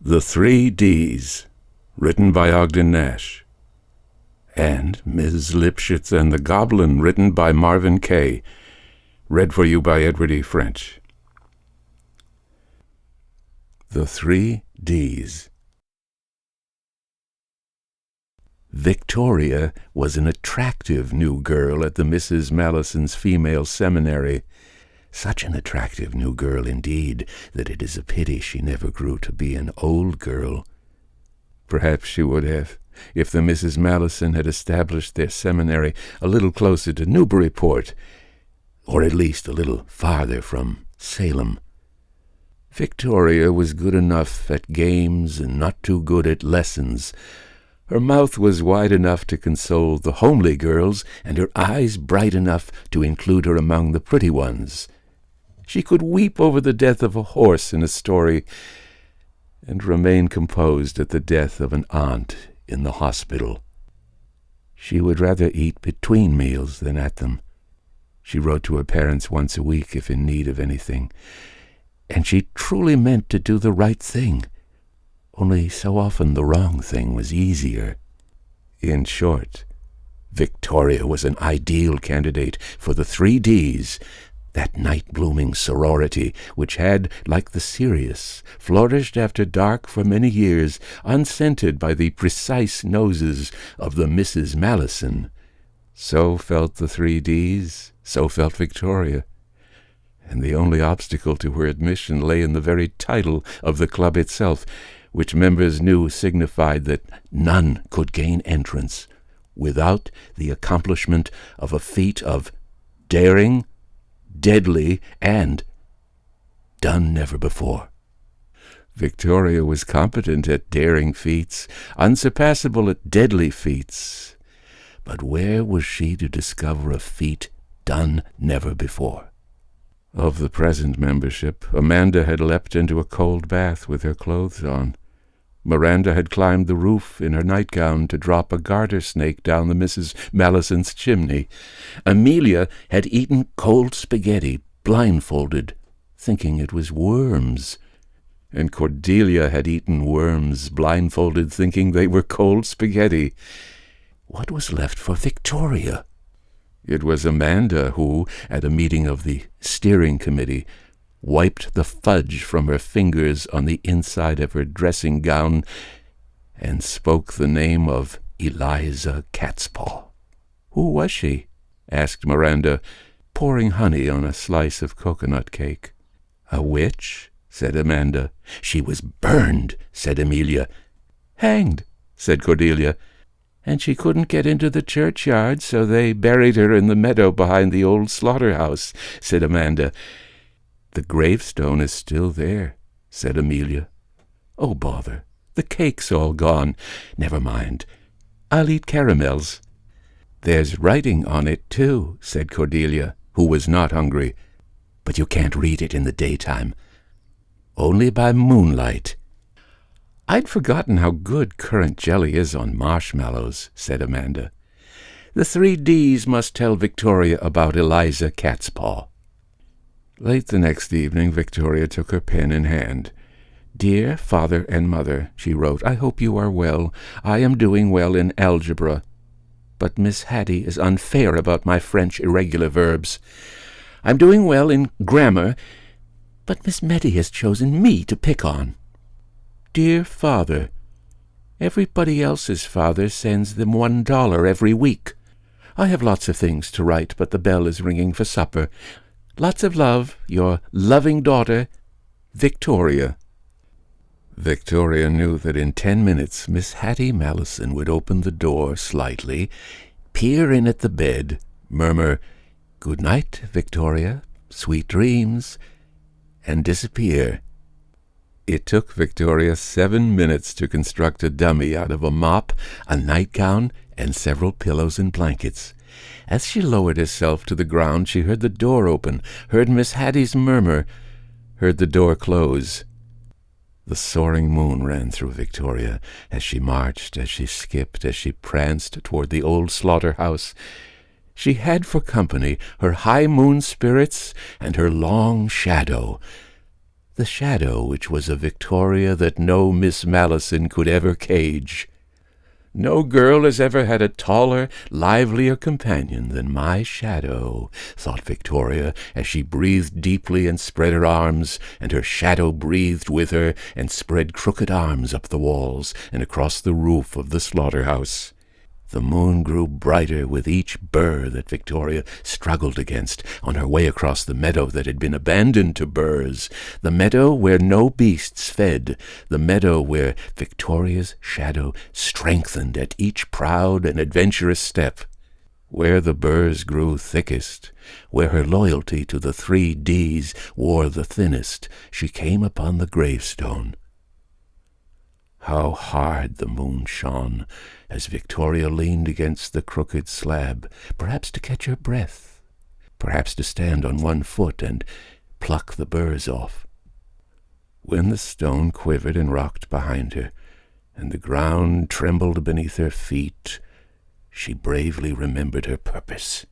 The 3Ds, written by Ogden Nash, and Ms. Lipshutz and the Goblin, written by Marvin, Kaye, read for you by Edward E. French. The 3Ds. Victoria was an attractive new girl at the Mrs. Mallison's female seminary. Such an attractive new girl indeed that it is a pity she never grew to be an old girl. Perhaps she would have, if the Mrs. Mallison had established their seminary a little closer to Newburyport, or at least a little farther from Salem. Victoria was good enough at games and not too good at lessons. Her mouth was wide enough to console the homely girls, and her eyes bright enough to include her among the pretty ones. She could weep over the death of a horse in a story, and remain composed at the death of an aunt in the hospital. She would rather eat between meals than at them. She wrote to her parents once a week if in need of anything, and she truly meant to do the right thing, only so often the wrong thing was easier. In short, Victoria was an ideal candidate for the 3Ds, that night-blooming sorority which had, like the Sirius, flourished after dark for many years, unscented by the precise noses of the Mrs. Mallison. So felt the 3Ds, so felt Victoria, and the only obstacle to her admission lay in the very title of the club itself, which members knew signified that none could gain entrance without the accomplishment of a feat of daring, deadly, and done never before. Victoria was competent at daring feats, unsurpassable at deadly feats. But where was she to discover a feat done never before? Of the present membership, Amanda had leapt into a cold bath with her clothes on. Miranda had climbed the roof in her nightgown to drop a garter snake down the Mrs. Mallison's chimney. Amelia had eaten cold spaghetti, blindfolded, thinking it was worms. And Cordelia had eaten worms, blindfolded, thinking they were cold spaghetti. What was left for Victoria? It was Amanda who, at a meeting of the steering committee, wiped the fudge from her fingers on the inside of her dressing gown and spoke the name of Eliza Catspaw. Who was she? Asked Miranda, pouring honey on a slice of coconut cake. A witch? Said Amanda. She was burned, said Amelia. Hanged, said Cordelia. And she couldn't get into the churchyard, so they buried her in the meadow behind the old slaughterhouse, said Amanda. The gravestone is still there, said Amelia. Oh, bother, the cake's all gone. Never mind, I'll eat caramels. There's writing on it, too, said Cordelia, who was not hungry. But you can't read it in the daytime. Only by moonlight. I'd forgotten how good currant jelly is on marshmallows, said Amanda. The 3Ds must tell Victoria about Eliza Catspaw. Late the next evening, Victoria took her pen in hand. Dear Father and Mother, she wrote, I hope you are well. I am doing well in algebra. But Miss Hattie is unfair about my French irregular verbs. I'm doing well in grammar, but Miss Mettie has chosen me to pick on. Dear Father, everybody else's father sends them $1 every week. I have lots of things to write, but the bell is ringing for supper. Lots of love, your loving daughter, Victoria. Victoria knew that in 10 minutes Miss Hattie Mallison would open the door slightly, peer in at the bed, murmur, Good night, Victoria, sweet dreams, and disappear. It took Victoria 7 minutes to construct a dummy out of a mop, a nightgown, and several pillows and blankets. As she lowered herself to the ground, she heard the door open, heard Miss Hattie's murmur, heard the door close. The soaring moon ran through Victoria as she marched, as she skipped, as she pranced toward the old slaughterhouse. She had for company her high moon spirits and her long shadow, the shadow which was a Victoria that no Miss Malison could ever cage. No girl has ever had a taller, livelier companion than my shadow, thought Victoria, as she breathed deeply and spread her arms, and her shadow breathed with her and spread crooked arms up the walls and across the roof of the slaughterhouse. The moon grew brighter with each burr that Victoria struggled against on her way across the meadow that had been abandoned to burrs, the meadow where no beasts fed, the meadow where Victoria's shadow strengthened at each proud and adventurous step. Where the burrs grew thickest, where her loyalty to the 3 Ds wore the thinnest, she came upon the gravestone. How hard the moon shone as Victoria leaned against the crooked slab, perhaps to catch her breath, perhaps to stand on one foot and pluck the burrs off. When the stone quivered and rocked behind her, and the ground trembled beneath her feet, she bravely remembered her purpose,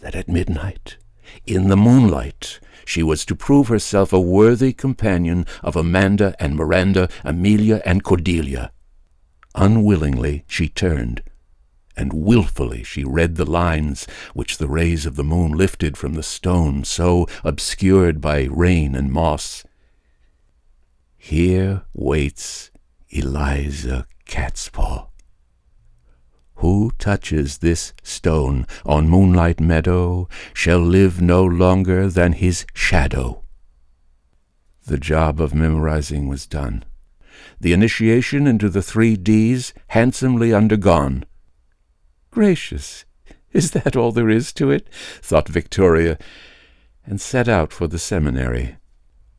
that at midnight, in the moonlight, she was to prove herself a worthy companion of Amanda and Miranda, Amelia and Cordelia. Unwillingly she turned, and willfully she read the lines which the rays of the moon lifted from the stone so obscured by rain and moss. Here waits Eliza Catspaw. Who touches this stone on Moonlight Meadow shall live no longer than his shadow. The job of memorizing was done. The initiation into the 3 Ds handsomely undergone. Gracious, is that all there is to it? Thought Victoria, and set out for the seminary.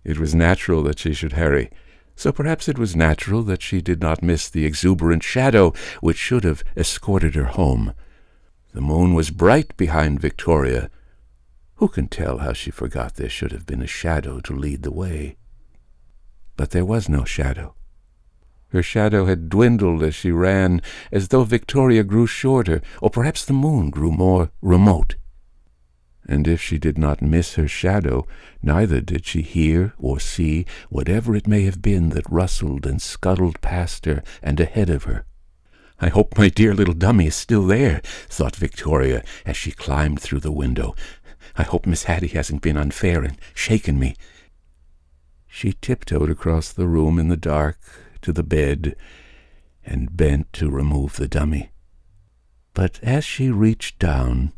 It was natural that she should hurry. So perhaps it was natural that she did not miss the exuberant shadow which should have escorted her home. The moon was bright behind Victoria. Who can tell how she forgot there should have been a shadow to lead the way? But there was no shadow. Her shadow had dwindled as she ran, as though Victoria grew shorter, or perhaps the moon grew more remote. And if she did not miss her shadow, neither did she hear or see whatever it may have been that rustled and scuttled past her and ahead of her. I hope my dear little dummy is still there, thought Victoria as she climbed through the window. I hope Miss Hattie hasn't been unfair and shaken me. She tiptoed across the room in the dark to the bed and bent to remove the dummy. But as she reached down,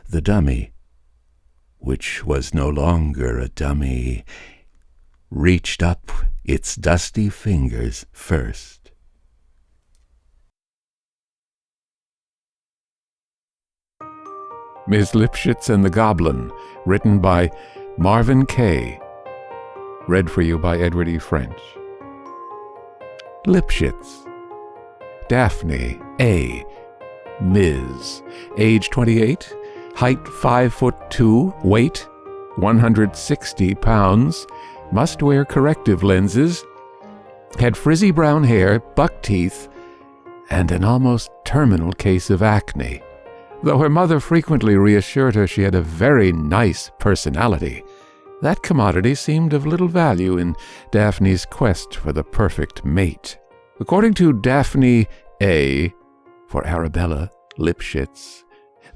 the dummy, which was no longer a dummy, reached up its dusty fingers first. Miss Lipshutz and the Goblin, written by Marvin Kaye. Read for you by Edward E. French. Lipshutz. Daphne A. Ms. Age 28. Height 5'2", weight 160 pounds, must wear corrective lenses, had frizzy brown hair, buck teeth, and an almost terminal case of acne. Though her mother frequently reassured her she had a very nice personality, that commodity seemed of little value in Daphne's quest for the perfect mate. According to Daphne A., for Arabella Lipshutz,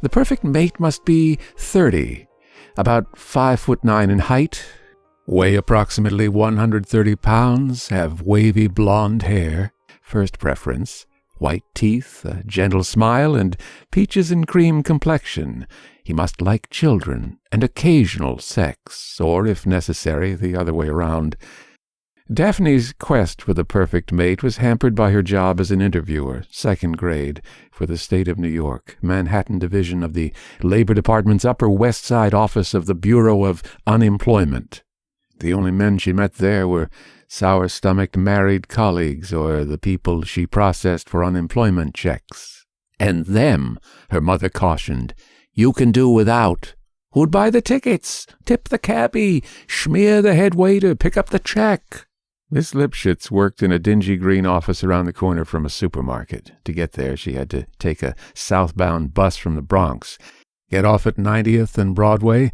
the perfect mate must be 30, about 5'9" in height, weigh approximately 130 pounds, have wavy blonde hair, first preference, white teeth, a gentle smile, and peaches and cream complexion. He must like children and occasional sex, or, if necessary, the other way around. Daphne's quest for the perfect mate was hampered by her job as an interviewer, 2nd grade, for the state of New York, Manhattan Division of the Labor Department's Upper West Side office of the Bureau of Unemployment. The only men she met there were sour-stomached married colleagues or the people she processed for unemployment checks. And them, her mother cautioned, you can do without. Who'd buy the tickets? Tip the cabbie, smear the head waiter, pick up the check. Miss Lipshutz worked in a dingy green office around the corner from a supermarket. To get there, she had to take a southbound bus from the Bronx, get off at 90th and Broadway,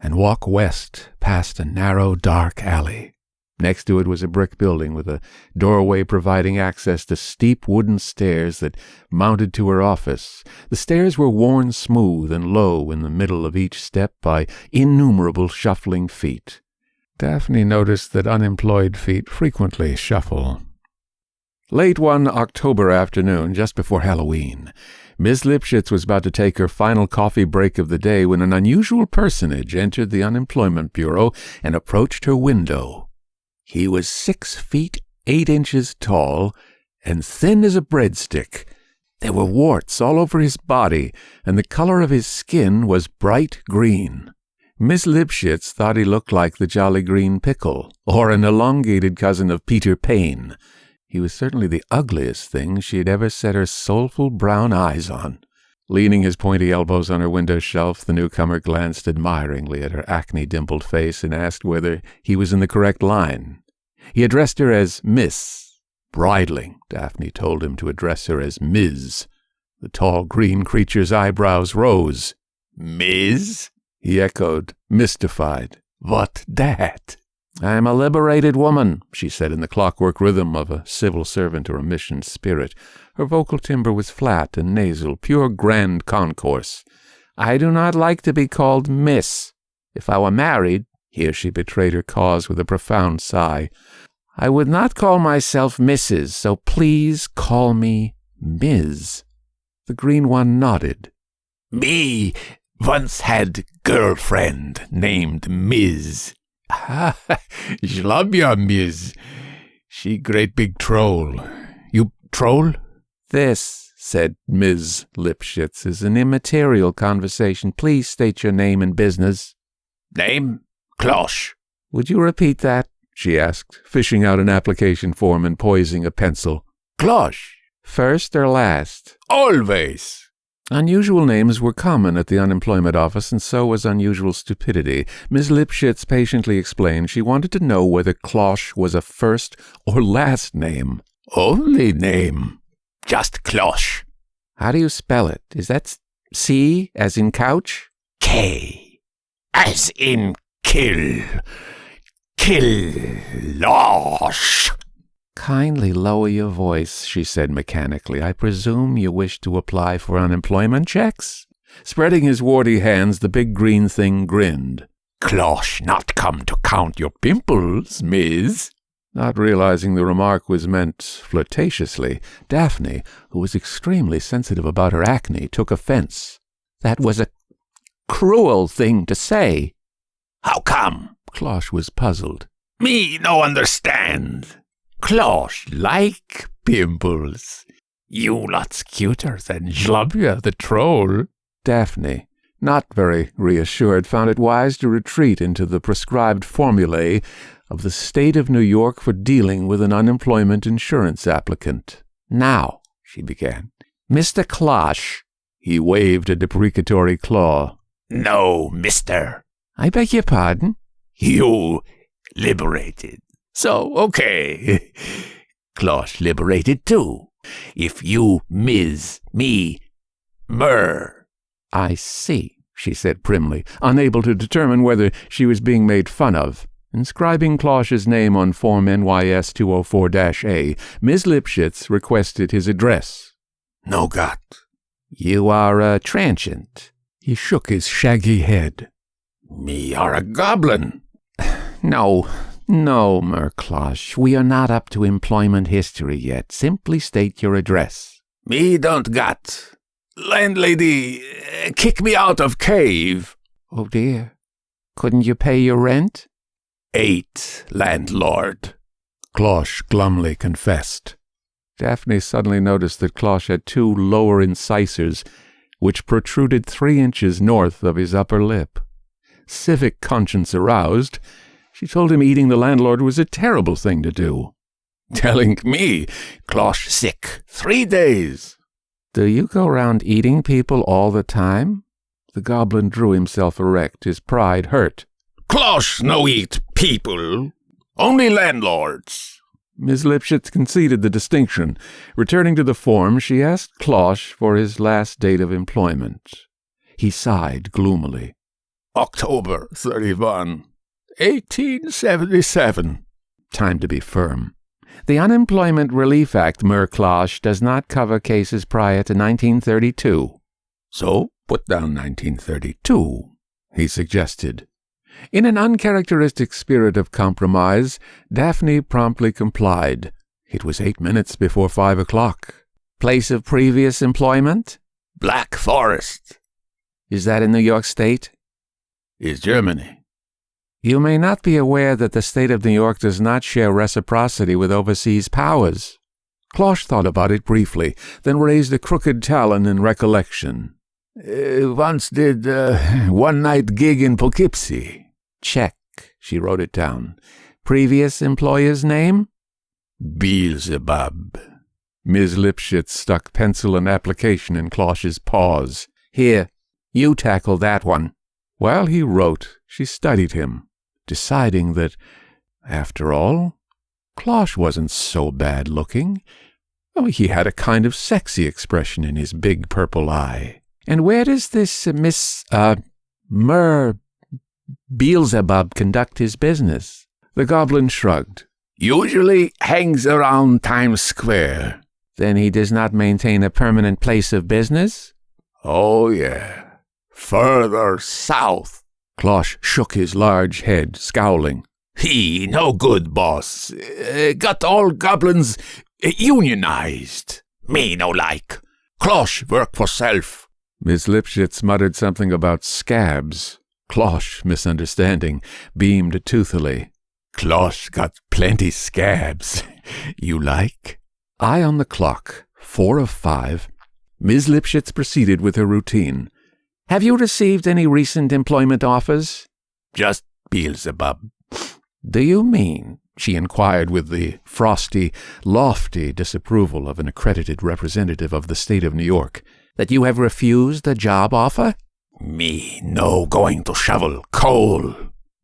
and walk west past a narrow, dark alley. Next to it was a brick building with a doorway providing access to steep wooden stairs that mounted to her office. The stairs were worn smooth and low in the middle of each step by innumerable shuffling feet. Daphne noticed that unemployed feet frequently shuffle. Late one October afternoon, just before Halloween, Miss Lipshutz was about to take her final coffee break of the day when an unusual personage entered the unemployment bureau and approached her window. He was 6 feet 8 inches tall and thin as a breadstick. There were warts all over his body, and the color of his skin was bright green. Miss Lipshutz thought he looked like the Jolly Green Pickle, or an elongated cousin of Peter Pane. He was certainly the ugliest thing she had ever set her soulful brown eyes on. Leaning his pointy elbows on her window shelf, the newcomer glanced admiringly at her acne-dimpled face and asked whether he was in the correct line. He addressed her as Miss. Bridling, Daphne told him to address her as Ms. The tall green creature's eyebrows rose. "Ms.?" he echoed, mystified. "What that?" "I'm a liberated woman," she said in the clockwork rhythm of a civil servant or a mission spirit. Her vocal timbre was flat and nasal, pure grand concourse. "I do not like to be called Miss. If I were married," here she betrayed her cause with a profound sigh, "I would not call myself Mrs., so please call me Ms." The green one nodded. "Me once had girlfriend named Ms. "Ha, Zhlobya, Ms. She great big troll. You troll?" "This," said Ms. Lipshutz, "is an immaterial conversation. Please state your name and business." "Name? Klosh." "Would you repeat that?" she asked, fishing out an application form and poising a pencil. "Klosh. First or last?" "Always." Unusual names were common at the unemployment office, and so was unusual stupidity. Miss Lipshutz patiently explained she wanted to know whether Klosh was a first or last name. "Only name. Just Klosh." "How do you spell it? Is that C, as in couch?" "K, as in kill. Kill-losh." "Kindly lower your voice," she said mechanically. "I presume you wish to apply for unemployment checks?" Spreading his warty hands, the big green thing grinned. "Klosh not come to count your pimples, Miss." Not realizing the remark was meant flirtatiously, Daphne, who was extremely sensitive about her acne, took offense. "That was a cruel thing to say." "How come?" Klosh was puzzled. "Me no understand. Klosh like pimples. You lots cuter than Zhlobya the troll." Daphne, not very reassured, found it wise to retreat into the prescribed formulae of the state of New York for dealing with an unemployment insurance applicant. "Now," she began, "Mr. Klosh." He waved a deprecatory claw. "No, mister." "I beg your pardon?" "You liberated. So, okay. Klosh liberated too. If you me, mer." "I see," she said primly, unable to determine whether she was being made fun of. Inscribing Klosh's name on Form NYS 204-A, Miss Lipshutz requested his address. "No got." "You are a transient." He shook his shaggy head. "Me are a goblin." No, Merklosh, we are not up to employment history yet. Simply state your address." "Me don't got. Landlady, kick me out of cave." "Oh dear. Couldn't you pay your rent?" "8, landlord," Klosh glumly confessed. Daphne suddenly noticed that Klosh had 2 lower incisors, which protruded 3 inches north of his upper lip. Civic conscience aroused, she told him eating the landlord was a terrible thing to do. "Telling me, Klosh sick 3 days." "Do you go round eating people all the time?" The goblin drew himself erect, his pride hurt. "Klosh no eat people, only landlords." Miss Lipshutz conceded the distinction. Returning to the form, she asked Klosh for his last date of employment. He sighed gloomily. October 31, 1877. Time to be firm. The Unemployment Relief Act, Merclosh, does not cover cases prior to 1932. So put down 1932, he suggested. In an uncharacteristic spirit of compromise, Daphne promptly complied. It was 8 minutes before 5 o'clock. Place of previous employment? Black Forest. Is that in New York State? Is Germany. You may not be aware that the state of New York does not share reciprocity with overseas powers. Klosh thought about it briefly, then raised a crooked talon in recollection. Once did one-night gig in Poughkeepsie. Check. She wrote it down. Previous employer's name? Beelzebub. Ms. Lipshutz stuck pencil and application in Klosh's paws. Here, you tackle that one. While he wrote, she studied him, deciding that, after all, Klosh wasn't so bad-looking. Oh, he had a kind of sexy expression in his big purple eye. And where does this Beelzebub conduct his business? The Goblin shrugged. Usually hangs around Times Square. Then he does not maintain a permanent place of business? Oh, yeah. Further south. Klosh shook his large head, scowling. He no good, boss. Got all goblins unionized. Me no like. Klosh work for self. Miss Lipshutz muttered something about scabs. Klosh, misunderstanding, beamed toothily. Klosh got plenty scabs. You like? Eye on the clock. 4 of 5. Miss Lipshutz proceeded with her routine. Have you received any recent employment offers? Just Beelzebub. Do you mean, she inquired with the frosty, lofty disapproval of an accredited representative of the state of New York, that you have refused a job offer? Me no going to shovel coal.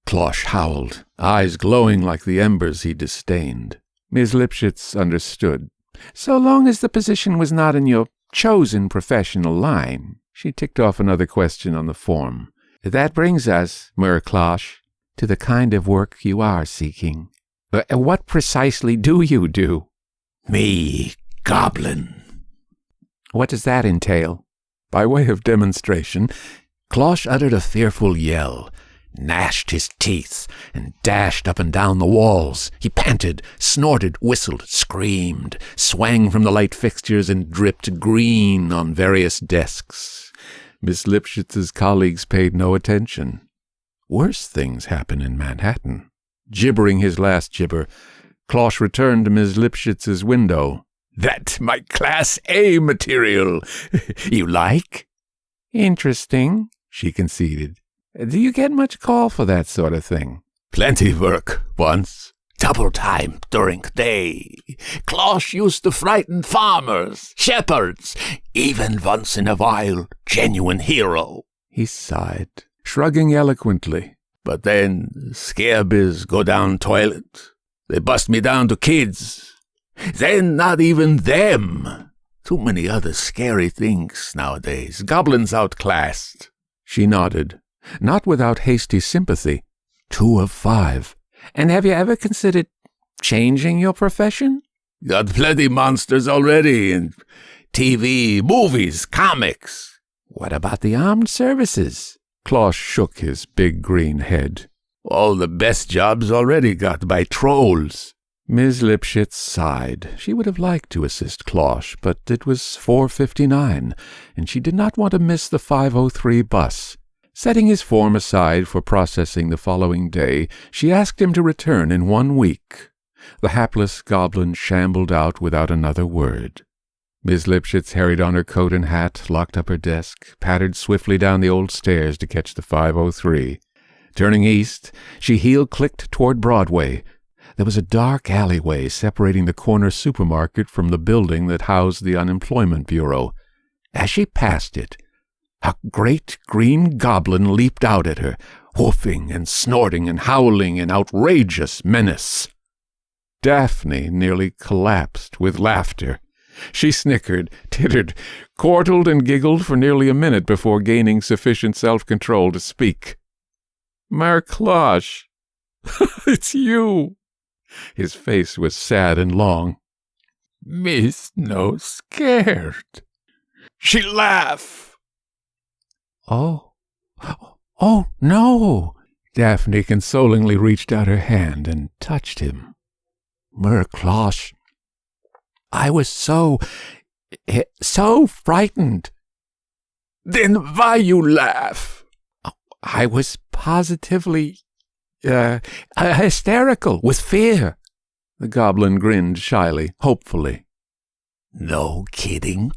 Klosh howled, eyes glowing like the embers he disdained. Miss Lipshutz understood. So long as the position was not in your chosen professional line. She ticked off another question on the form. That brings us, Merclosh, to the kind of work you are seeking. What precisely do you do? Me, Goblin. What does that entail? By way of demonstration, Klosh uttered a fearful yell, gnashed his teeth, and dashed up and down the walls. He panted, snorted, whistled, screamed, swang from the light fixtures, and dripped green on various desks. Miss Lipshutz's colleagues paid no attention. Worse things happen in Manhattan. Gibbering his last gibber, Klosh returned to Miss Lipshutz's window. That's my Class A material. You like? Interesting, she conceded. Do you get much call for that sort of thing? Plenty work, once. Double time during the day. Klosh used to frighten farmers, shepherds, even once in a while, genuine hero. He sighed, shrugging eloquently. But then, scabies go down toilet. They bust me down to kids. Then not even them. Too many other scary things nowadays. Goblins outclassed. She nodded, not without hasty sympathy. 2 of 5. And have you ever considered changing your profession? Got plenty monsters already in TV, movies, comics. What about the armed services? Klosh shook his big green head. All the best jobs already got by trolls. Ms. Lipshutz sighed. She would have liked to assist Klosh, but it was 4:59, and she did not want to miss the 5:03 bus. Setting his form aside for processing the following day, she asked him to return in 1 week. The hapless goblin shambled out without another word. Miss Lipshutz hurried on her coat and hat, locked up her desk, pattered swiftly down the old stairs to catch the 5:03. Turning east, she heel-clicked toward Broadway. There was a dark alleyway separating the corner supermarket from the building that housed the Unemployment Bureau. As she passed it, a great green goblin leaped out at her, whooping and snorting and howling in outrageous menace. Daphne nearly collapsed with laughter. She snickered, tittered, chortled, and giggled for nearly a minute before gaining sufficient self-control to speak. Marcloche, it's you. His face was sad and long. Miss no scared. She laugh. Oh, no. Daphne consolingly reached out her hand and touched him. Marcloche, I was so frightened. Then why you laugh? I was positively hysterical with fear. The goblin grinned shyly, hopefully. No kidding?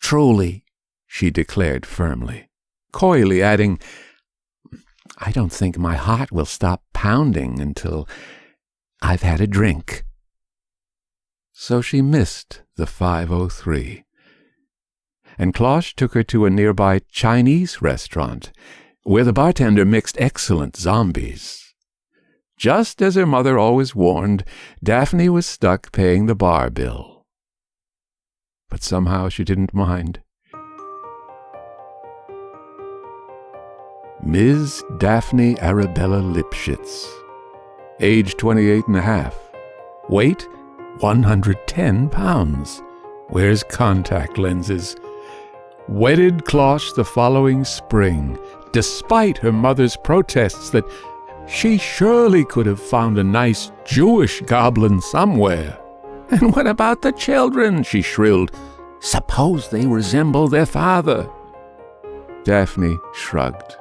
Truly, she declared firmly, coyly adding, I don't think my heart will stop pounding until I've had a drink. So she missed the 5:03. And Klosh took her to a nearby Chinese restaurant, where the bartender mixed excellent zombies. Just as her mother always warned, Daphne was stuck paying the bar bill. But somehow she didn't mind. Ms. Daphne Arabella Lipshutz, age 28.5, weight 110 pounds, wears contact lenses, wedded Klosh the following spring, despite her mother's protests that she surely could have found a nice Jewish goblin somewhere. And what about the children? She shrilled. Suppose they resemble their father. Daphne shrugged.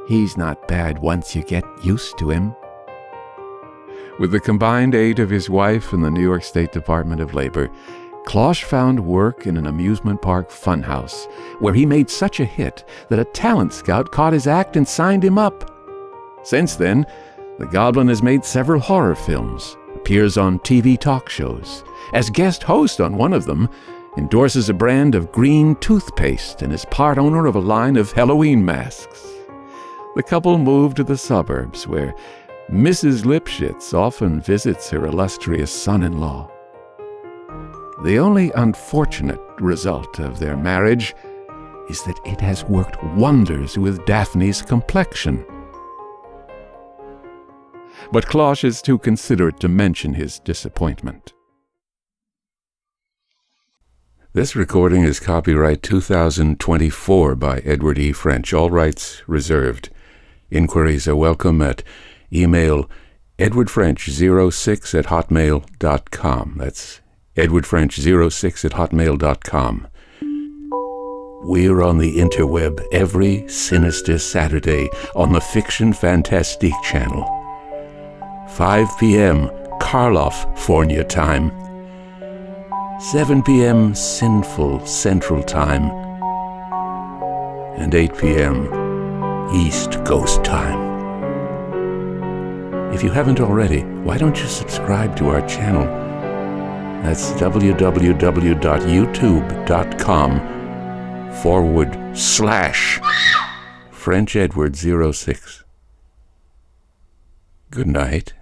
He's not bad once you get used to him. With the combined aid of his wife and the New York State Department of Labor, Klosh found work in an amusement park funhouse, where he made such a hit that a talent scout caught his act and signed him up. Since then, the Goblin has made several horror films, appears on TV talk shows, as guest host on one of them, endorses a brand of green toothpaste, and is part owner of a line of Halloween masks. The couple moved to the suburbs, where Mrs. Lipshutz often visits her illustrious son-in-law. The only unfortunate result of their marriage is that it has worked wonders with Daphne's complexion. But Klosh is too considerate to mention his disappointment. This recording is copyright 2024 by Edward E. French. All rights reserved. Inquiries are welcome at email edwardfrench06@hotmail.com. That's edwardfrench06@hotmail.com. We're on the interweb every sinister Saturday on the Fiction Fantastique channel. 5 p.m. Karloff time. 7 p.m. Sinful Central Time. And 8 p.m. East Coast Time. If you haven't already, why don't you subscribe to our channel? That's www.youtube.com/French Edward 06. Good night.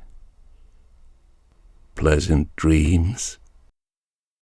Pleasant dreams.